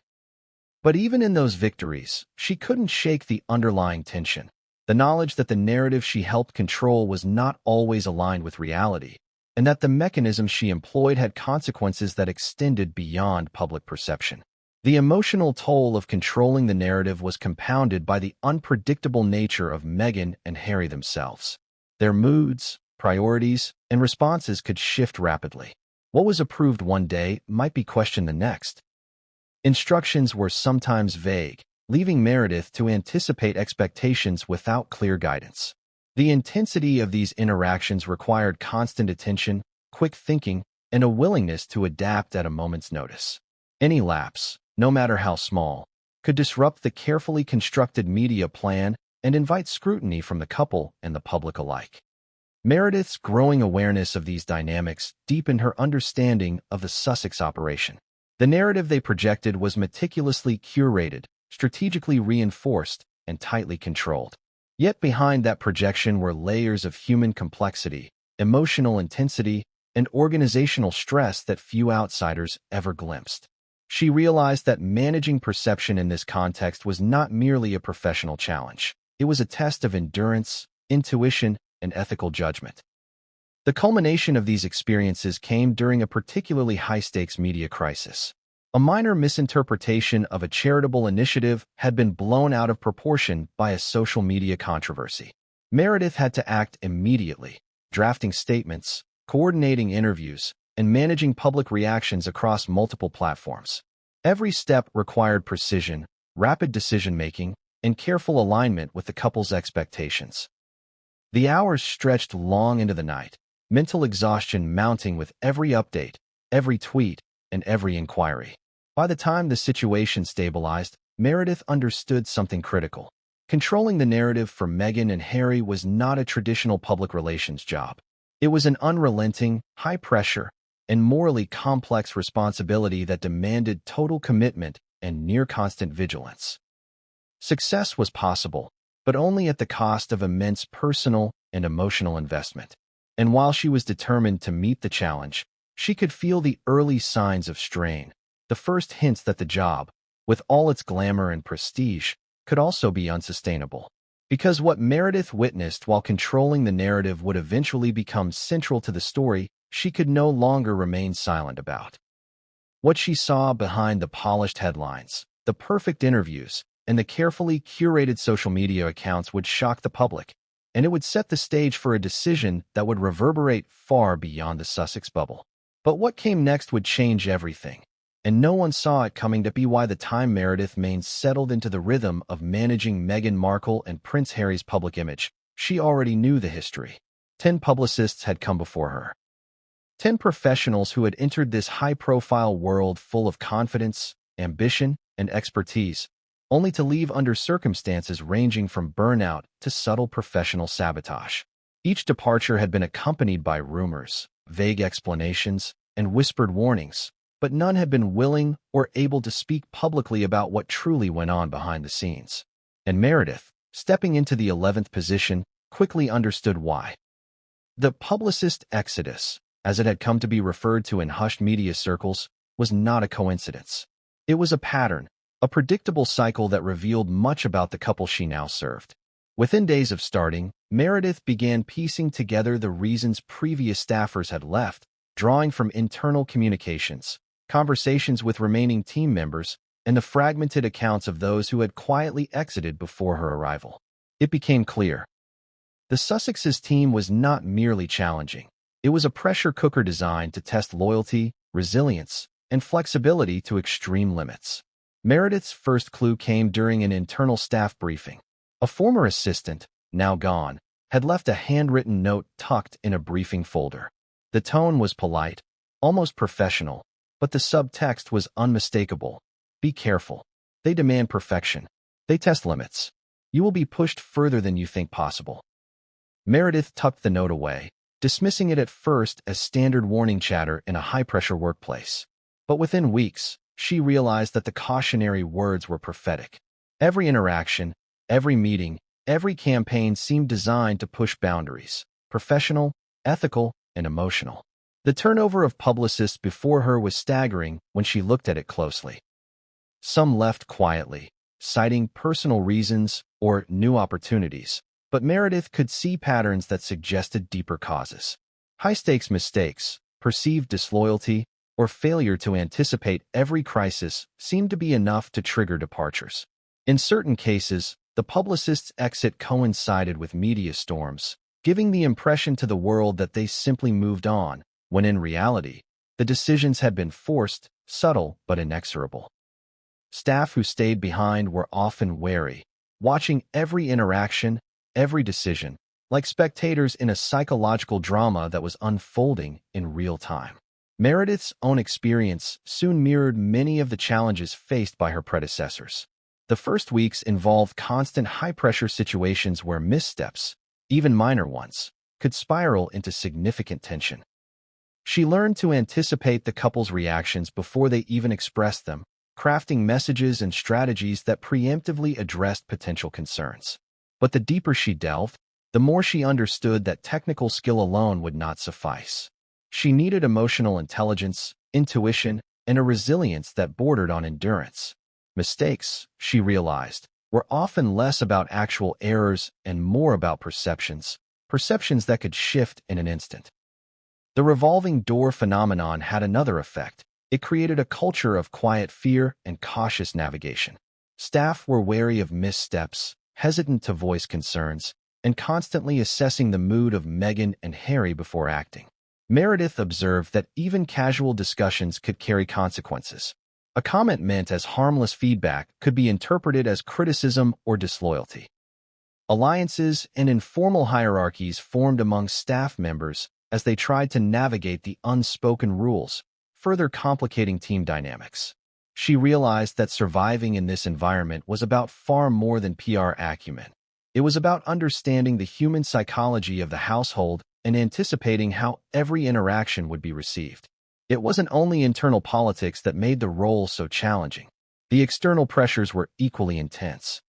But even in those victories, she couldn't shake the underlying tension. The knowledge that the narrative she helped control was not always aligned with reality, and that the mechanisms she employed had consequences that extended beyond public perception. The emotional toll of controlling the narrative was compounded by the unpredictable nature of Meghan and Harry themselves. Their moods, priorities, and responses could shift rapidly. What was approved one day might be questioned the next. Instructions were sometimes vague, leaving Meredith to anticipate expectations without clear guidance. The intensity of these interactions required constant attention, quick thinking, and a willingness to adapt at a moment's notice. Any lapse, no matter how small, could disrupt the carefully constructed media plan and invite scrutiny from the couple and the public alike. Meredith's growing awareness of these dynamics deepened her understanding of the Sussex operation. The narrative they projected was meticulously curated, strategically reinforced, and tightly controlled. Yet behind that projection were layers of human complexity, emotional intensity, and organizational stress that few outsiders ever glimpsed. She realized that managing perception in this context was not merely a professional challenge. It was a test of endurance, intuition, and ethical judgment. The culmination of these experiences came during a particularly high-stakes media crisis. A minor misinterpretation of a charitable initiative had been blown out of proportion by a social media controversy. Meredith had to act immediately, drafting statements, coordinating interviews, and managing public reactions across multiple platforms. Every step required precision, rapid decision-making, and careful alignment with the couple's expectations. The hours stretched long into the night, mental exhaustion mounting with every update, every tweet, and every inquiry. By the time the situation stabilized, Meredith understood something critical. Controlling the narrative for Meghan and Harry was not a traditional public relations job. It was an unrelenting, high-pressure, and morally complex responsibility that demanded total commitment and near-constant vigilance. Success was possible, but only at the cost of immense personal and emotional investment. And while she was determined to meet the challenge, she could feel the early signs of strain, the first hints that the job, with all its glamour and prestige, could also be unsustainable. Because what Meredith witnessed while controlling the narrative would eventually become central to the story, she could no longer remain silent about. What she saw behind the polished headlines, the perfect interviews, and the carefully curated social media accounts would shock the public, and it would set the stage for a decision that would reverberate far beyond the Sussex bubble. But what came next would change everything, and no one saw it coming. To be why the time Meredith Maines settled into the rhythm of managing Meghan Markle and Prince Harry's public image, she already knew the history. 10 publicists had come before her. 10 professionals who had entered this high-profile world full of confidence, ambition, and expertise, only to leave under circumstances ranging from burnout to subtle professional sabotage. Each departure had been accompanied by rumors, vague explanations, and whispered warnings, but none had been willing or able to speak publicly about what truly went on behind the scenes. And Meredith, stepping into the 11th position, quickly understood why. The publicist exodus, as it had come to be referred to in hushed media circles, was not a coincidence. It was a pattern, a predictable cycle that revealed much about the couple she now served. Within days of starting, Meredith began piecing together the reasons previous staffers had left, drawing from internal communications, conversations with remaining team members, and the fragmented accounts of those who had quietly exited before her arrival. It became clear. The Sussex's team was not merely challenging. It was a pressure cooker designed to test loyalty, resilience, and flexibility to extreme limits. Meredith's first clue came during an internal staff briefing. A former assistant, now gone, had left a handwritten note tucked in a briefing folder. The tone was polite, almost professional, but the subtext was unmistakable. Be careful. They demand perfection. They test limits. You will be pushed further than you think possible. Meredith tucked the note away, dismissing it at first as standard warning chatter in a high-pressure workplace. But within weeks, she realized that the cautionary words were prophetic. Every interaction, every meeting, every campaign seemed designed to push boundaries, professional, ethical, and emotional. The turnover of publicists before her was staggering when she looked at it closely. Some left quietly, citing personal reasons or new opportunities, but Meredith could see patterns that suggested deeper causes. High-stakes mistakes, perceived disloyalty, or failure to anticipate every crisis seemed to be enough to trigger departures. In certain cases, the publicist's exit coincided with media storms, giving the impression to the world that they simply moved on, when in reality, the decisions had been forced, subtle but inexorable. Staff who stayed behind were often wary, watching every interaction, every decision, like spectators in a psychological drama that was unfolding in real time. Meredith's own experience soon mirrored many of the challenges faced by her predecessors. The first weeks involved constant high-pressure situations where missteps, even minor ones, could spiral into significant tension. She learned to anticipate the couple's reactions before they even expressed them, crafting messages and strategies that preemptively addressed potential concerns. But the deeper she delved, the more she understood that technical skill alone would not suffice. She needed emotional intelligence, intuition, and a resilience that bordered on endurance. Mistakes, she realized, were often less about actual errors and more about perceptions that could shift in an instant. The revolving door phenomenon had another effect. It created a culture of quiet fear and cautious navigation. Staff were wary of missteps, hesitant to voice concerns, and constantly assessing the mood of Meghan and Harry before acting. Meredith observed that even casual discussions could carry consequences. A comment meant as harmless feedback could be interpreted as criticism or disloyalty. Alliances and informal hierarchies formed among staff members as they tried to navigate the unspoken rules, further complicating team dynamics. She realized that surviving in this environment was about far more than PR acumen. It was about understanding the human psychology of the household and anticipating how every interaction would be received. It wasn't only internal politics that made the role so challenging. The external pressures were equally intense.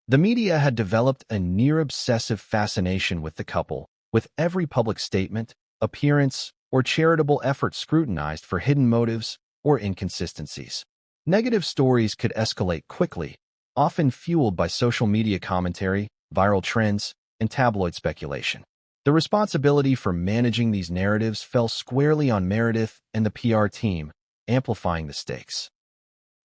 The media had developed a near-obsessive fascination with the couple, with every public statement, appearance, or charitable effort scrutinized for hidden motives or inconsistencies. Negative stories could escalate quickly, often fueled by social media commentary, viral trends, and tabloid speculation. The responsibility for managing these narratives fell squarely on Meredith and the PR team, amplifying the stakes.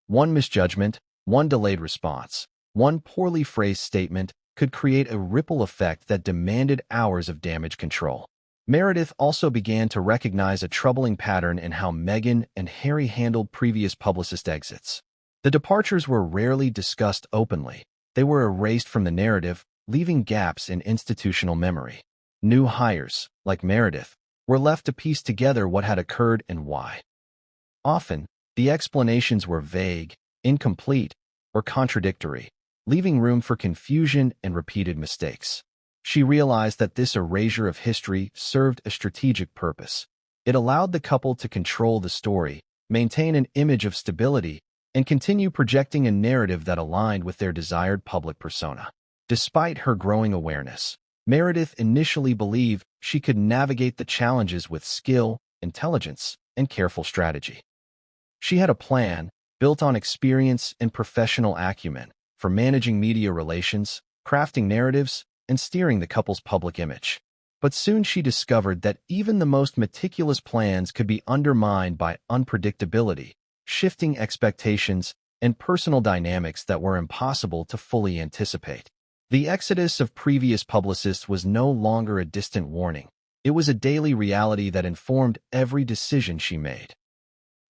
One misjudgment, one delayed response, one poorly phrased statement could create a ripple effect that demanded hours of damage control. Meredith also began to recognize a troubling pattern in how Meghan and Harry handled previous publicist exits. The departures were rarely discussed openly. They were erased from the narrative, leaving gaps in institutional memory. New hires, like Meredith, were left to piece together what had occurred and why. Often, the explanations were vague, incomplete, or contradictory, leaving room for confusion and repeated mistakes. She realized that this erasure of history served a strategic purpose. It allowed the couple to control the story, maintain an image of stability, and continue projecting a narrative that aligned with their desired public persona. Despite her growing awareness, Meredith initially believed she could navigate the challenges with skill, intelligence, and careful strategy. She had a plan, built on experience and professional acumen, for managing media relations, crafting narratives, and steering the couple's public image. But soon she discovered that even the most meticulous plans could be undermined by unpredictability, shifting expectations, and personal dynamics that were impossible to fully anticipate. The exodus of previous publicists was no longer a distant warning. It was a daily reality that informed every decision she made.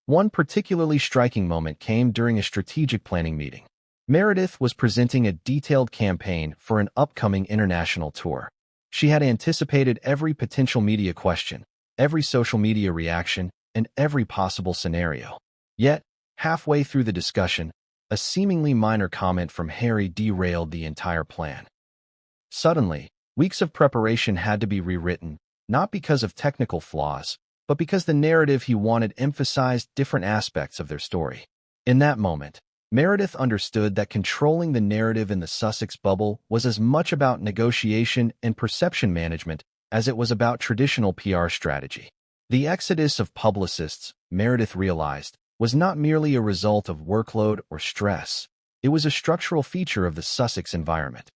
One particularly striking moment came during a strategic planning meeting. Meredith was presenting a detailed campaign for an upcoming international tour. She had anticipated every potential media question, every social media reaction, and every possible scenario. Yet, halfway through the discussion, a seemingly minor comment from Harry derailed the entire plan. Suddenly, weeks of preparation had to be rewritten, not because of technical flaws, but because the narrative he wanted emphasized different aspects of their story. In that moment, Meredith understood that controlling the narrative in the Sussex bubble was as much about negotiation and perception management as it was about traditional PR strategy. The exodus of publicists, Meredith realized, was not merely a result of workload or stress. It was a structural feature of the Sussex environment.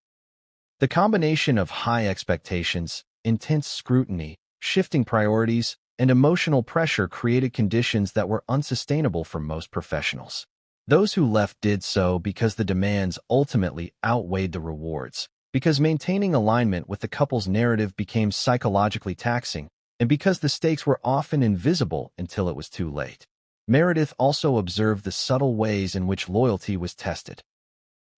The combination of high expectations, intense scrutiny, shifting priorities, and emotional pressure created conditions that were unsustainable for most professionals. Those who left did so because the demands ultimately outweighed the rewards, because maintaining alignment with the couple's narrative became psychologically taxing, and because the stakes were often invisible until it was too late. Meredith also observed the subtle ways in which loyalty was tested.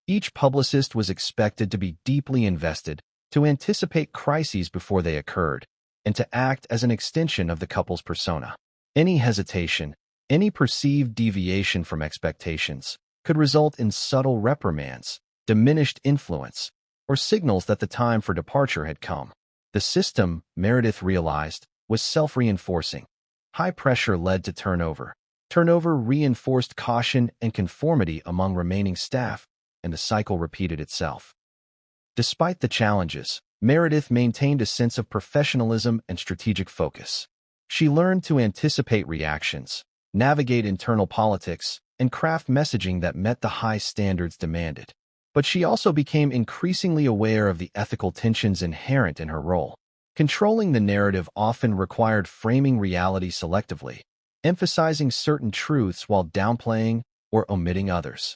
Each publicist was expected to be deeply invested, to anticipate crises before they occurred, and to act as an extension of the couple's persona. Any hesitation, any perceived deviation from expectations, could result in subtle reprimands, diminished influence, or signals that the time for departure had come. The system, Meredith realized, was self-reinforcing. High pressure led to turnover. Turnover reinforced caution and conformity among remaining staff, and the cycle repeated itself. Despite the challenges, Meredith maintained a sense of professionalism and strategic focus. She learned to anticipate reactions, navigate internal politics, and craft messaging that met the high standards demanded. But she also became increasingly aware of the ethical tensions inherent in her role. Controlling the narrative often required framing reality selectively, emphasizing certain truths while downplaying or omitting others.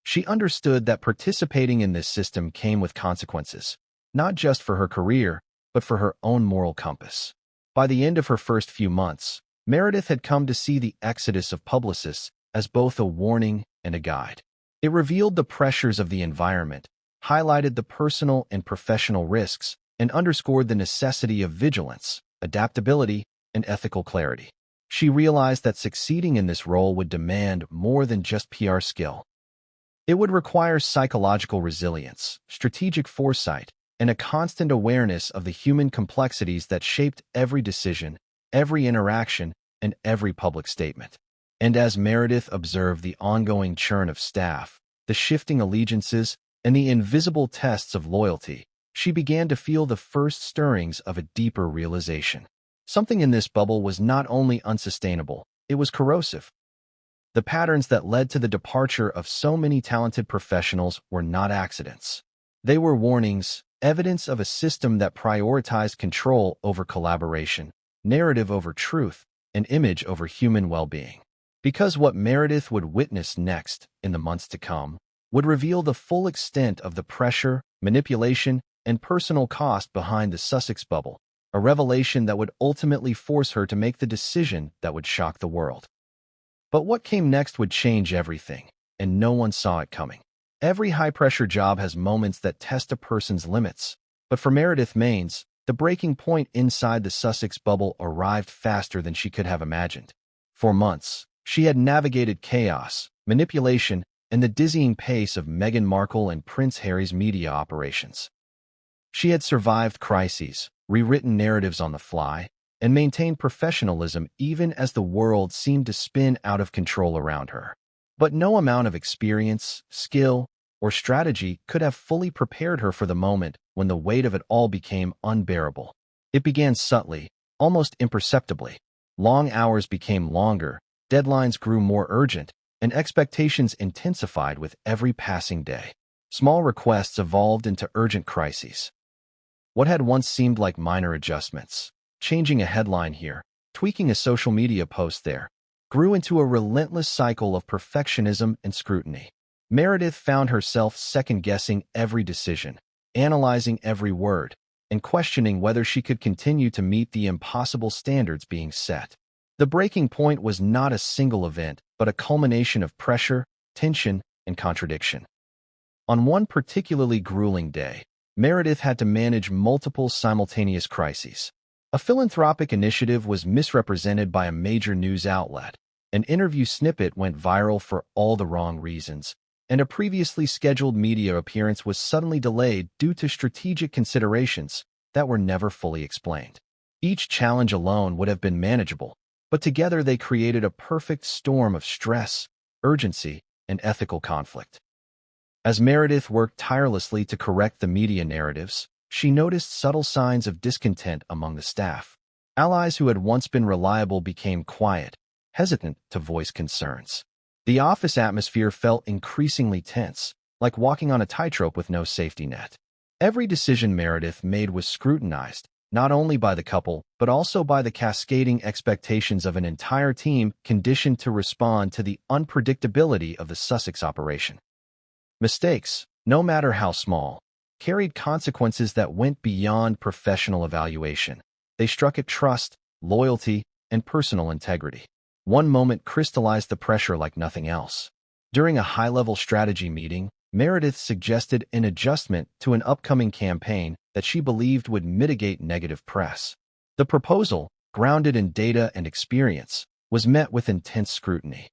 She understood that participating in this system came with consequences, not just for her career, but for her own moral compass. By the end of her first few months, Meredith had come to see the exodus of publicists as both a warning and a guide. It revealed the pressures of the environment, highlighted the personal and professional risks, and underscored the necessity of vigilance, adaptability, and ethical clarity. She realized that succeeding in this role would demand more than just PR skill. It would require psychological resilience, strategic foresight, and a constant awareness of the human complexities that shaped every decision, every interaction, and every public statement. And as Meredith observed the ongoing churn of staff, the shifting allegiances, and the invisible tests of loyalty, she began to feel the first stirrings of a deeper realization. Something in this bubble was not only unsustainable, it was corrosive. The patterns that led to the departure of so many talented professionals were not accidents. They were warnings, evidence of a system that prioritized control over collaboration, narrative over truth, and image over human well-being. Because what Meredith would witness next, in the months to come, would reveal the full extent of the pressure, manipulation, and personal cost behind the Sussex bubble, a revelation that would ultimately force her to make the decision that would shock the world. But what came next would change everything, and no one saw it coming. Every high-pressure job has moments that test a person's limits, but for Meredith Maines, the breaking point inside the Sussex bubble arrived faster than she could have imagined. For months, she had navigated chaos, manipulation, and the dizzying pace of Meghan Markle and Prince Harry's media operations. She had survived crises, rewritten narratives on the fly, and maintained professionalism even as the world seemed to spin out of control around her. But no amount of experience, skill, or strategy could have fully prepared her for the moment when the weight of it all became unbearable. It began subtly, almost imperceptibly. Long hours became longer, deadlines grew more urgent, and expectations intensified with every passing day. Small requests evolved into urgent crises. What had once seemed like minor adjustments, changing a headline here, tweaking a social media post there, grew into a relentless cycle of perfectionism and scrutiny. Meredith found herself second-guessing every decision, analyzing every word, and questioning whether she could continue to meet the impossible standards being set. The breaking point was not a single event, but a culmination of pressure, tension, and contradiction. On one particularly grueling day, Meredith had to manage multiple simultaneous crises. A philanthropic initiative was misrepresented by a major news outlet, an interview snippet went viral for all the wrong reasons, and a previously scheduled media appearance was suddenly delayed due to strategic considerations that were never fully explained. Each challenge alone would have been manageable, but together they created a perfect storm of stress, urgency, and ethical conflict. As Meredith worked tirelessly to correct the media narratives, she noticed subtle signs of discontent among the staff. Allies who had once been reliable became quiet, hesitant to voice concerns. The office atmosphere felt increasingly tense, like walking on a tightrope with no safety net. Every decision Meredith made was scrutinized, not only by the couple, but also by the cascading expectations of an entire team conditioned to respond to the unpredictability of the Sussex operation. Mistakes, no matter how small, carried consequences that went beyond professional evaluation. They struck at trust, loyalty, and personal integrity. One moment crystallized the pressure like nothing else. During a high-level strategy meeting, Meredith suggested an adjustment to an upcoming campaign that she believed would mitigate negative press. The proposal, grounded in data and experience, was met with intense scrutiny.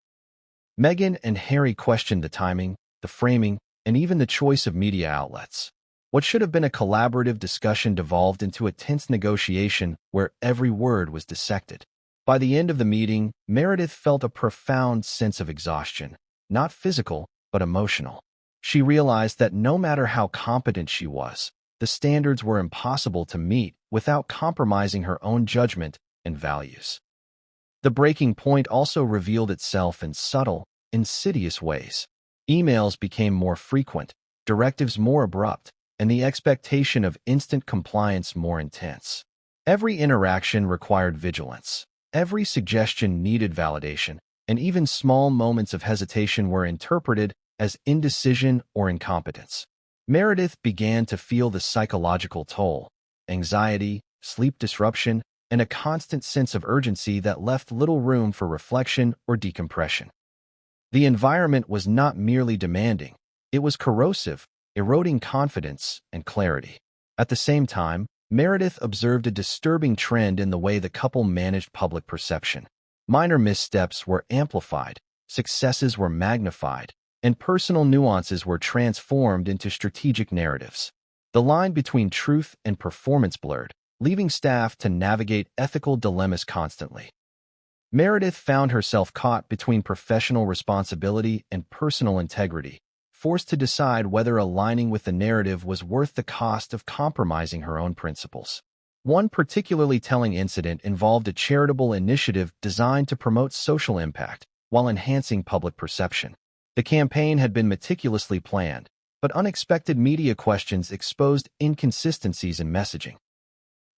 Meghan and Harry questioned the timing, the framing, and even the choice of media outlets. What should have been a collaborative discussion devolved into a tense negotiation where every word was dissected. By the end of the meeting, Meredith felt a profound sense of exhaustion, not physical, but emotional. She realized that no matter how competent she was, the standards were impossible to meet without compromising her own judgment and values. The breaking point also revealed itself in subtle, insidious ways. Emails became more frequent, directives more abrupt, and the expectation of instant compliance more intense. Every interaction required vigilance. Every suggestion needed validation, and even small moments of hesitation were interpreted as indecision or incompetence. Meredith began to feel the psychological toll, anxiety, sleep disruption, and a constant sense of urgency that left little room for reflection or decompression. The environment was not merely demanding, it was corrosive, eroding confidence and clarity. At the same time, Meredith observed a disturbing trend in the way the couple managed public perception. Minor missteps were amplified, successes were magnified, and personal nuances were transformed into strategic narratives. The line between truth and performance blurred, leaving staff to navigate ethical dilemmas constantly. Meredith found herself caught between professional responsibility and personal integrity, forced to decide whether aligning with the narrative was worth the cost of compromising her own principles. One particularly telling incident involved a charitable initiative designed to promote social impact while enhancing public perception. The campaign had been meticulously planned, but unexpected media questions exposed inconsistencies in messaging.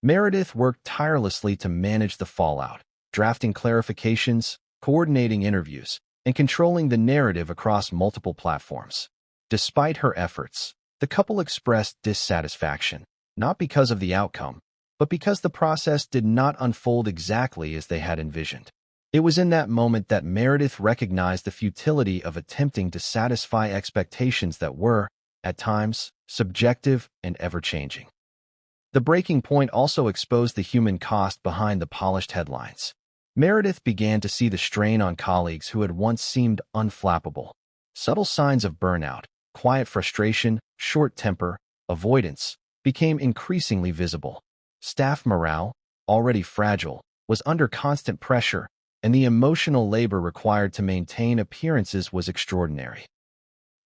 Meredith worked tirelessly to manage the fallout, drafting clarifications, coordinating interviews, and controlling the narrative across multiple platforms. Despite her efforts, the couple expressed dissatisfaction, not because of the outcome, but because the process did not unfold exactly as they had envisioned. It was in that moment that Meredith recognized the futility of attempting to satisfy expectations that were, at times, subjective and ever-changing. The breaking point also exposed the human cost behind the polished headlines. Meredith began to see the strain on colleagues who had once seemed unflappable. Subtle signs of burnout, quiet frustration, short temper, avoidance, became increasingly visible. Staff morale, already fragile, was under constant pressure, and the emotional labor required to maintain appearances was extraordinary.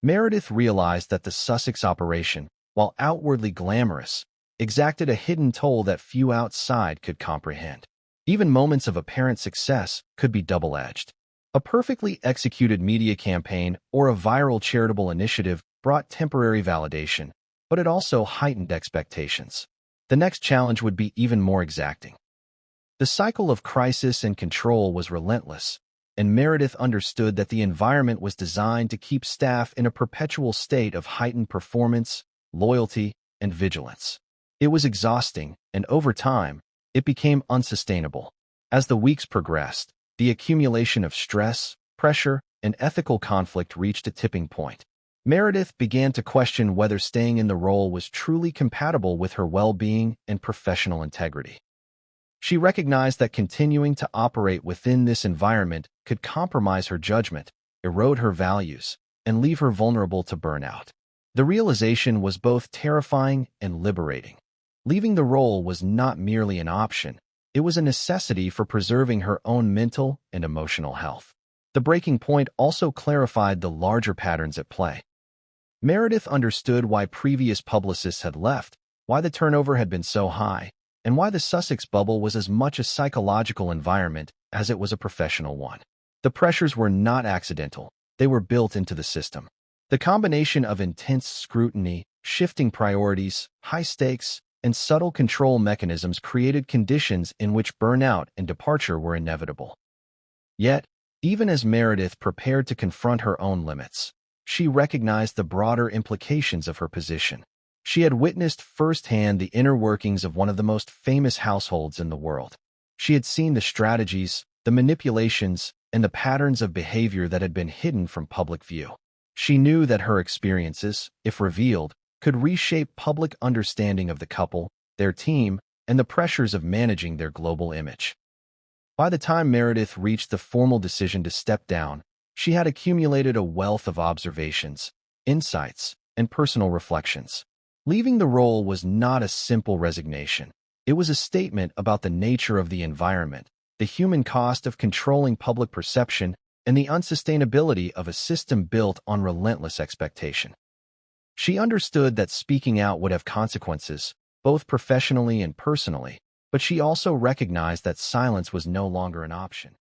Meredith realized that the Sussex operation, while outwardly glamorous, exacted a hidden toll that few outside could comprehend. Even moments of apparent success could be double-edged. A perfectly executed media campaign or a viral charitable initiative brought temporary validation, but it also heightened expectations. The next challenge would be even more exacting. The cycle of crisis and control was relentless, and Meredith understood that the environment was designed to keep staff in a perpetual state of heightened performance, loyalty, and vigilance. It was exhausting, and over time, it became unsustainable. As the weeks progressed, the accumulation of stress, pressure, and ethical conflict reached a tipping point. Meredith began to question whether staying in the role was truly compatible with her well-being and professional integrity. She recognized that continuing to operate within this environment could compromise her judgment, erode her values, and leave her vulnerable to burnout. The realization was both terrifying and liberating. Leaving the role was not merely an option, it was a necessity for preserving her own mental and emotional health. The breaking point also clarified the larger patterns at play. Meredith understood why previous publicists had left, why the turnover had been so high, and why the Sussex bubble was as much a psychological environment as it was a professional one. The pressures were not accidental, they were built into the system. The combination of intense scrutiny, shifting priorities, high stakes, and subtle control mechanisms created conditions in which burnout and departure were inevitable. Yet, even as Meredith prepared to confront her own limits, she recognized the broader implications of her position. She had witnessed firsthand the inner workings of one of the most famous households in the world. She had seen the strategies, the manipulations, and the patterns of behavior that had been hidden from public view. She knew that her experiences, if revealed, could reshape public understanding of the couple, their team, and the pressures of managing their global image. By the time Meredith reached the formal decision to step down, she had accumulated a wealth of observations, insights, and personal reflections. Leaving the role was not a simple resignation. It was a statement about the nature of the environment, the human cost of controlling public perception, and the unsustainability of a system built on relentless expectation. She understood that speaking out would have consequences, both professionally and personally, but she also recognized that silence was no longer an option.